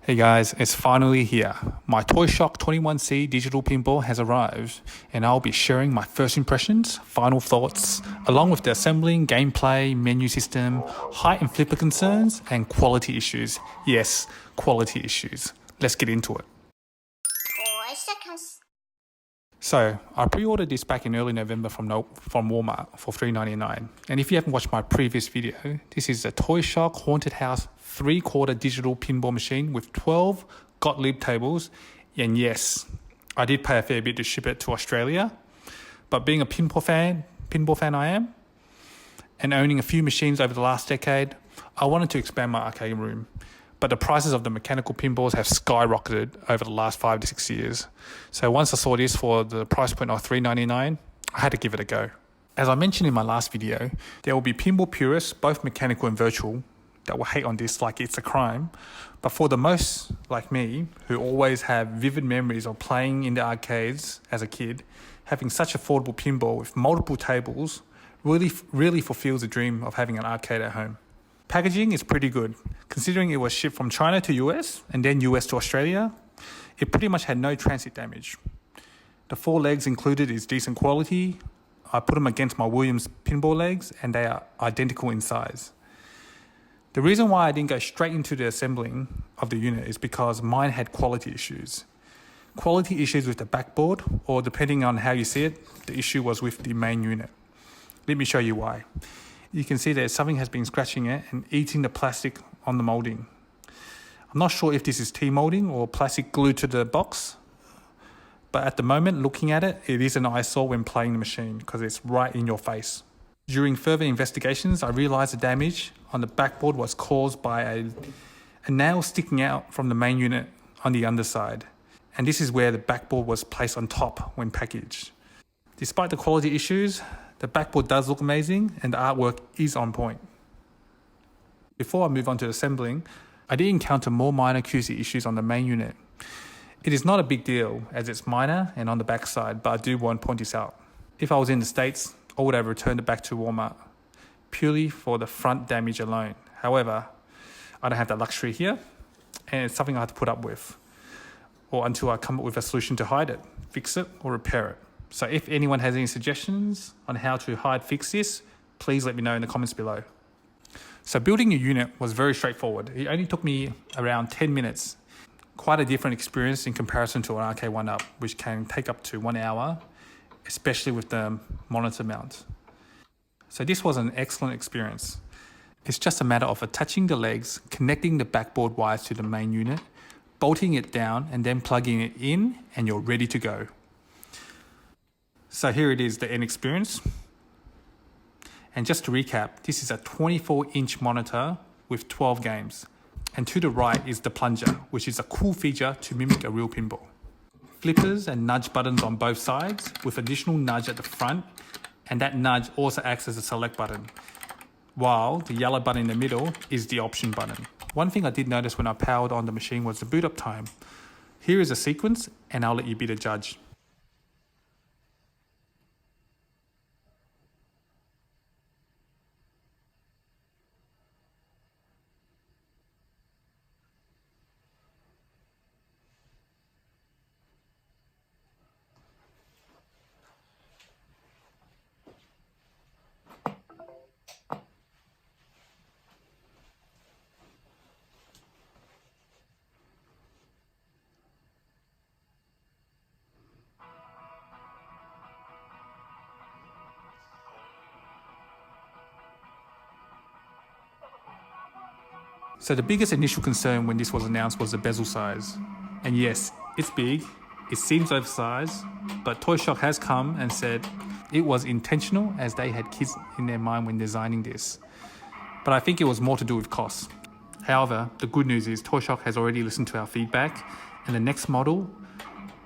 Hey guys, it's finally here. My Toyshock 21C digital pinball has arrived, and I'll be sharing my first impressions, final thoughts, along with the assembling, gameplay, menu system, height and flipper concerns, and quality issues. Yes, quality issues. Let's get into it. So, I pre-ordered this back in early November from Walmart for $3.99. And if you haven't watched my previous video, this is a Toyshock Haunted House 3/4 digital pinball machine with 12 Gottlieb tables. And yes, I did pay a fair bit to ship it to Australia. But being a pinball fan I am, and owning a few machines over the last decade, I wanted to expand my arcade room. But the prices of the mechanical pinballs have skyrocketed over the last 5 to 6 years. So once I saw this for the price point of $3.99, I had to give it a go. As I mentioned in my last video, there will be pinball purists, both mechanical and virtual, that will hate on this like it's a crime. But for the most, like me, who always have vivid memories of playing in the arcades as a kid, having such affordable pinball with multiple tables really fulfills the dream of having an arcade at home. Packaging is pretty good. Considering it was shipped from China to US and then US to Australia, it pretty much had no transit damage. The 4 legs included is decent quality. I put them against my Williams pinball legs and they are identical in size. The reason why I didn't go straight into the assembling of the unit is because mine had quality issues. Quality issues with the backboard, or depending on how you see it, the issue was with the main unit. Let me show you why. You can see that something has been scratching it and eating the plastic on the molding. I'm not sure if this is T-molding or plastic glued to the box, but at the moment, looking at it, it is an eyesore when playing the machine because it's right in your face. During further investigations, I realized the damage on the backboard was caused by a nail sticking out from the main unit on the underside. And this is where the backboard was placed on top when packaged. Despite the quality issues, the backboard does look amazing and the artwork is on point. Before I move on to assembling, I did encounter more minor QC issues on the main unit. It is not a big deal as it's minor and on the back side, but I do want to point this out. If I was in the States, I would have returned it back to Walmart purely for the front damage alone. However, I don't have that luxury here and it's something I have to put up with, or until I come up with a solution to hide it, fix it or repair it. So if anyone has any suggestions on how to fix this, please let me know in the comments below. So building a unit was very straightforward. It only took me around 10 minutes. Quite a different experience in comparison to an arcade 1-up, which can take up to 1 hour, especially with the monitor mount. So this was an excellent experience. It's just a matter of attaching the legs, connecting the backboard wires to the main unit, bolting it down and then plugging it in and you're ready to go. So here it is, the end experience. And just to recap, this is a 24-inch monitor with 12 games. And to the right is the plunger, which is a cool feature to mimic a real pinball. Flippers and nudge buttons on both sides with additional nudge at the front, and that nudge also acts as a select button, while the yellow button in the middle is the option button. One thing I did notice when I powered on the machine was the boot up time. Here is a sequence and I'll let you be the judge. So the biggest initial concern when this was announced was the bezel size. And yes, it's big, it seems oversized, but Toyshock has come and said it was intentional as they had kids in their mind when designing this. But I think it was more to do with cost. However, the good news is Toyshock has already listened to our feedback and the next model,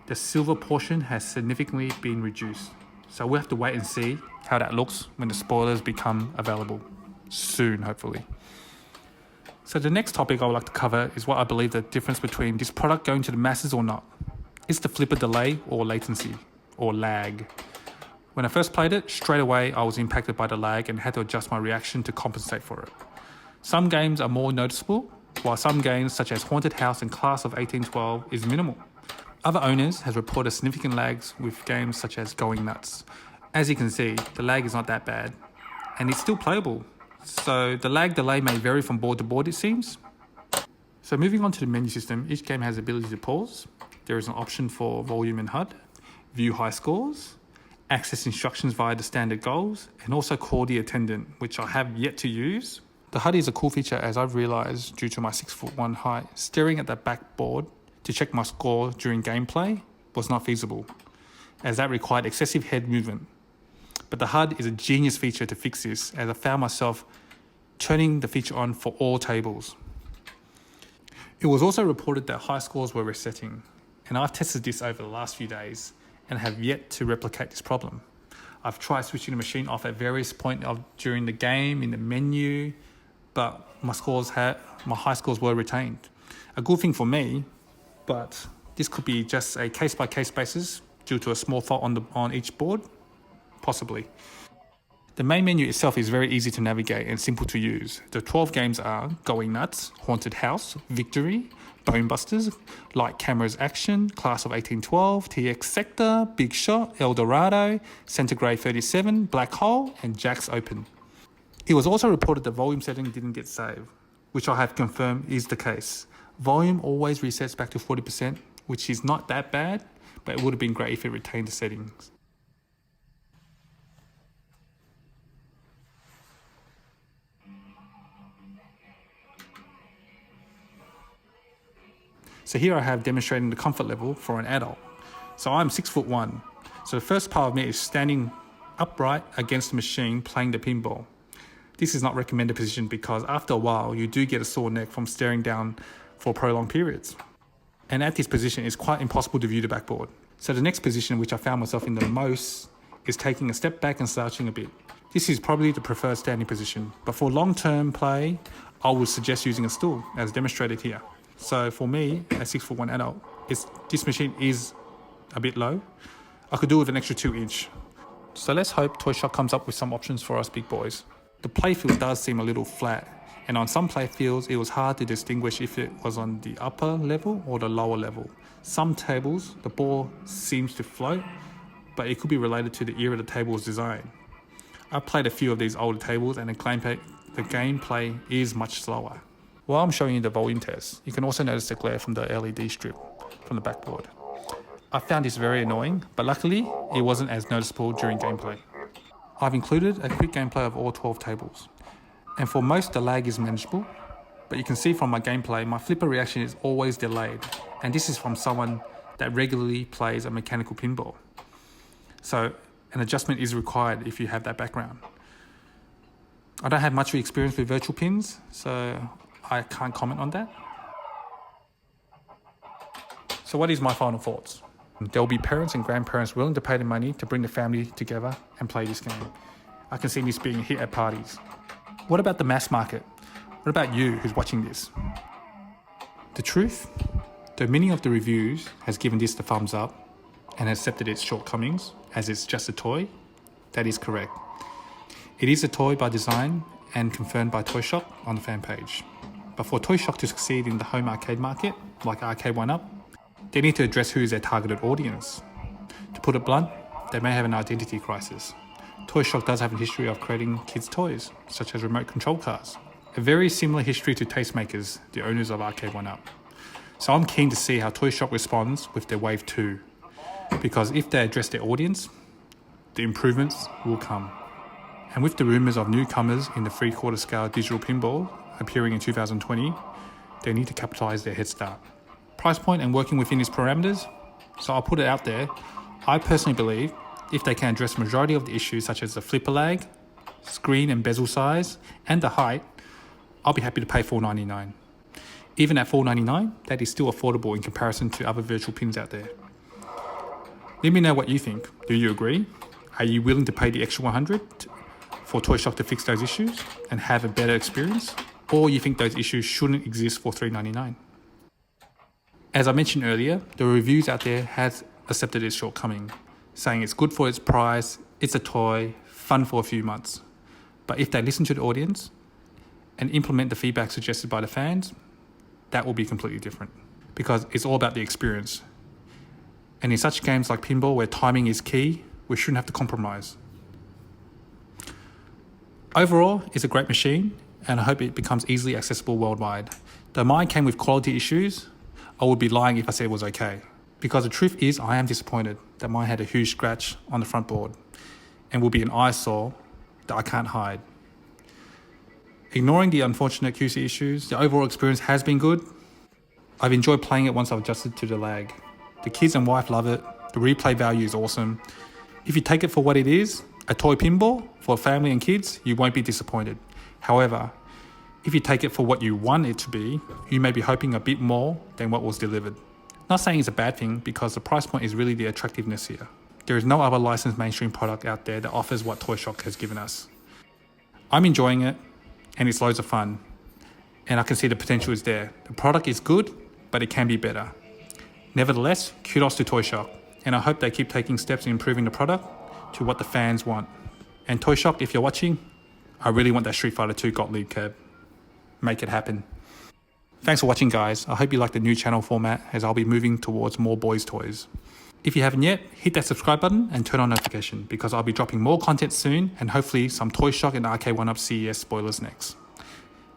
the silver portion has significantly been reduced. So we'll have to wait and see how that looks when the spoilers become available soon, hopefully. So the next topic I would like to cover is what I believe the difference between this product going to the masses or not. It's the flipper delay or latency or lag. When I first played it, straight away I was impacted by the lag and had to adjust my reaction to compensate for it. Some games are more noticeable, while some games such as Haunted House and Class of 1812 is minimal. Other owners has reported significant lags with games such as Going Nuts. As you can see, the lag is not that bad, and it's still playable. So the lag delay may vary from board to board, it seems. So moving on to the menu system, each game has the ability to pause. There is an option for volume and HUD, view high scores, access instructions via the standard goals, and also call the attendant, which I have yet to use. The HUD is a cool feature, as I've realised due to my 6'1" height, staring at the backboard to check my score during gameplay was not feasible, as that required excessive head movement. But the HUD is a genius feature to fix this, as I found myself turning the feature on for all tables. It was also reported that high scores were resetting, and I've tested this over the last few days and have yet to replicate this problem. I've tried switching the machine off at various points during the game, in the menu, but my high scores were retained. A good thing for me, but this could be just a case-by-case basis due to a small fault on each board, possibly. The main menu itself is very easy to navigate and simple to use. The 12 games are Going Nuts, Haunted House, Victory, Bone Busters, Light Cameras Action, Class of 1812, TX Sector, Big Shot, El Dorado, Centigrade 37, Black Hole, and Jack's Open. It was also reported the volume setting didn't get saved, which I have confirmed is the case. Volume always resets back to 40%, which is not that bad, but it would have been great if it retained the settings. So here I have demonstrating the comfort level for an adult. So I'm 6'1". So the first part of me is standing upright against the machine playing the pinball. This is not recommended position because after a while you do get a sore neck from staring down for prolonged periods. And at this position it's quite impossible to view the backboard. So the next position, which I found myself in the most, is taking a step back and slouching a bit. This is probably the preferred standing position, but for long-term play, I would suggest using a stool as demonstrated here. So for me, a 6'1" adult, this machine is a bit low. I could do with an extra 2-inch. So let's hope Toyshock comes up with some options for us big boys. The playfield does seem a little flat, and on some playfields it was hard to distinguish if it was on the upper level or the lower level. Some tables, the ball seems to float, but it could be related to the era the table was designed. I've played a few of these older tables and the gameplay is much slower. While I'm showing you the volume test, you can also notice the glare from the LED strip from the backboard. I found this very annoying, but luckily it wasn't as noticeable during gameplay. I've included a quick gameplay of all 12 tables, and for most the lag is manageable, but you can see from my gameplay my flipper reaction is always delayed, and this is from someone that regularly plays a mechanical pinball. So an adjustment is required if you have that background. I don't have much experience with virtual pins, so I can't comment on that. So what is my final thoughts? There will be parents and grandparents willing to pay the money to bring the family together and play this game. I can see this being a hit at parties. What about the mass market? What about you who's watching this? The truth? Though many of the reviews has given this the thumbs up and accepted its shortcomings as it's just a toy, that is correct. It is a toy by design and confirmed by Toyshock on the fan page. But for Toyshock to succeed in the home arcade market, like Arcade 1-Up, they need to address who is their targeted audience. To put it blunt, they may have an identity crisis. Toyshock does have a history of creating kids' toys, such as remote control cars. A very similar history to Tastemakers, the owners of Arcade 1-Up. So I'm keen to see how Toyshock responds with their Wave 2, because if they address their audience, the improvements will come. And with the rumours of newcomers in the 3/4 scale digital pinball appearing in 2020, they need to capitalise their head start. Price point and working within its parameters, so I'll put it out there. I personally believe if they can address the majority of the issues such as the flipper lag, screen and bezel size, and the height, I'll be happy to pay $4.99. Even at $4.99, that is still affordable in comparison to other virtual pins out there. Let me know what you think. Do you agree? Are you willing to pay the extra $100 for Toyshock to fix those issues and have a better experience? Or you think those issues shouldn't exist for $3.99? As I mentioned earlier, the reviews out there has accepted its shortcoming, saying it's good for its price, it's a toy, fun for a few months. But if they listen to the audience and implement the feedback suggested by the fans, that will be completely different because it's all about the experience. And in such games like pinball where timing is key, we shouldn't have to compromise. Overall, it's a great machine and I hope it becomes easily accessible worldwide. Though mine came with quality issues, I would be lying if I said it was okay. Because the truth is, I am disappointed that mine had a huge scratch on the front board and will be an eyesore that I can't hide. Ignoring the unfortunate QC issues, the overall experience has been good. I've enjoyed playing it once I've adjusted to the lag. The kids and wife love it. The replay value is awesome. If you take it for what it is, a toy pinball for family and kids, you won't be disappointed. However, if you take it for what you want it to be, you may be hoping a bit more than what was delivered. Not saying it's a bad thing because the price point is really the attractiveness here. There is no other licensed mainstream product out there that offers what Toyshock has given us. I'm enjoying it and it's loads of fun and I can see the potential is there. The product is good, but it can be better. Nevertheless, kudos to Toyshock and I hope they keep taking steps in improving the product to what the fans want. And Toyshock, if you're watching, I really want that Street Fighter 2 Gottlieb cab. Make it happen. Thanks for watching guys. I hope you like the new channel format as I'll be moving towards more boys toys. If you haven't yet, hit that subscribe button and turn on notification because I'll be dropping more content soon and hopefully some Toyshock and Arcade 1UP CES spoilers next.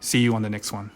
See you on the next one.